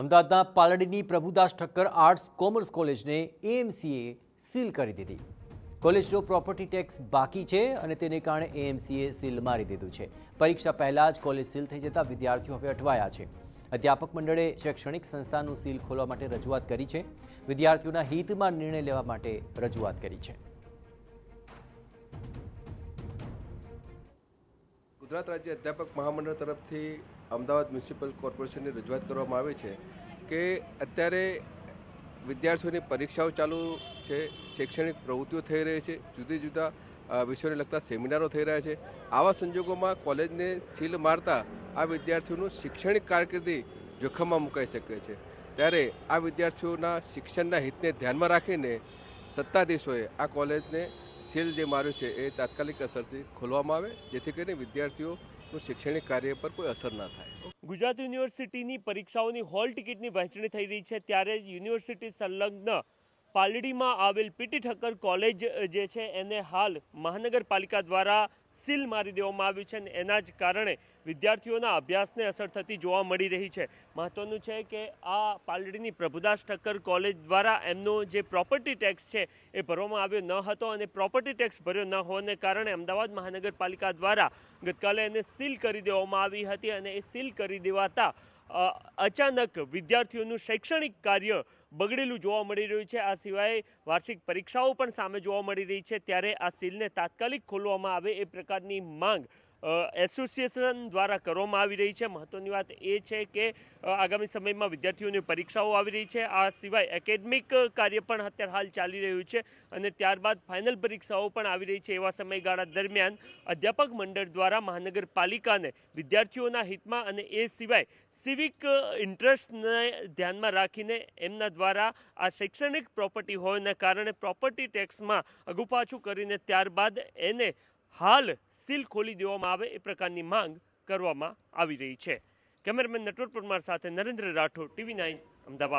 અમદાવાદના પાલડીની Prabhudas Thakkar arts commerce કોલેજને એએમસીએ seal કરી દીધી। કોલેજનો પ્રોપર્ટી ટેક્સ બાકી છે અને તેને કારણે એએમસીએ સીલ મારી દીધું છે। પરીક્ષા પહેલાં જ કોલેજ સીલ થઈ જતા વિદ્યાર્થીઓ હવે અટવાયા છે। અધ્યાપક મંડળે શૈક્ષણિક સંસ્થાનું સીલ ખોલવા માટે રજૂઆત કરી છે। વિદ્યાર્થીઓના હિતમાં નિર્ણય લેવા માટે રજૂઆત કરી છે। ગુજરાત રાજ્ય અધ્યાપક મહામંડળ તરફથી અમદાવાદ મ્યુનિસિપલ કોર્પોરેશનની રજૂઆત કરવામાં આવી છે કે અત્યારે વિદ્યાર્થીઓની પરીક્ષાઓ ચાલુ છે, શૈક્ષણિક પ્રવૃત્તિઓ થઈ રહી છે, જુદી જુદા વિષયોને લગતા સેમિનારો થઈ રહ્યા છે। આવા સંજોગોમાં કોલેજને સીલ મારતા આ વિદ્યાર્થીઓનું શૈક્ષણિક કારકિર્દી જોખમમાં મુકાઈ શકે છે। ત્યારે આ વિદ્યાર્થીઓના શિક્ષણના હિતને ધ્યાનમાં રાખીને સત્તાધીશોએ આ કોલેજને સીલ જે માર્યું છે એ તાત્કાલિક અસરથી ખોલવામાં આવે, જેથી કરીને વિદ્યાર્થીઓનું શૈક્ષણિક કાર્ય પર કોઈ અસર ના થાય। ગુજરાત યુનિવર્સિટીની પરીક્ષાઓની હોલ ટિકિટની વહેંચણી થઈ રહી છે, ત્યારે યુનિવર્સિટી સંલગ્ન પાલડીમાં આવેલ પીટી ઠક્કર કોલેજ જે છે એને હાલ મહાનગરપાલિકા દ્વારા સીલ મારી દેવામાં આવ્યું છે અને એના જ કારણે વિદ્યાર્થીઓના અભ્યાસને અસર થતી જોવા મળી રહી છે। મહત્વનું છે કે આ પાલડીની પ્રભુદાસ ઠક્કર કોલેજ દ્વારા એમનો જે પ્રોપર્ટી ટેક્સ છે એ ભરવામાં આવ્યો ન હતો અને પ્રોપર્ટી ટેક્સ ભર્યો ન હોવાને કારણે અમદાવાદ મહાનગરપાલિકા દ્વારા ગતકાલે એને સીલ કરી દેવામાં આવી હતી અને એ સીલ કરી દેવાતા અચાનક વિદ્યાર્થીઓનું શૈક્ષણિક કાર્ય બગડેલું જોવા મળી રહ્યું છે। આ સિવાય વાર્ષિક પરીક્ષાઓ પણ સામે જોવા મળી રહી છે, ત્યારે આ સીલને તાત્કાલિક ખોલવામાં આવે એ પ્રકારની માંગ એસોસિએશન દ્વારા કરવામાં આવી રહી છે। મહત્વની વાત એ છે કે આગામી સમયમાં વિદ્યાર્થીઓની પરીક્ષાઓ આવી રહી છે, આ સિવાય એકેડમિક કાર્ય પણ અત્યારે હાલ ચાલી રહ્યું છે અને ત્યારબાદ ફાઇનલ પરીક્ષાઓ પણ આવી રહી છે। એવા સમયગાળા દરમિયાન અધ્યાપક મંડળ દ્વારા મહાનગરપાલિકાને વિદ્યાર્થીઓના હિતમાં અને એ સિવાય સિવિક ઇન્ટરેસ્ટને ધ્યાનમાં રાખીને એમના દ્વારા આ શૈક્ષણિક પ્રોપર્ટી હોવાને કારણે પ્રોપર્ટી ટેક્સમાં અગુપાછું કરીને ત્યારબાદ એને હાલ સીલ ખોલી દેવામાં આવે એ પ્રકારની માંગ કરવામાં આવી રહી છે। કેમેરામેન નટવર પરમાર સાથે નરેન્દ્ર રાઠોડ, TV9 અમદાવાદ।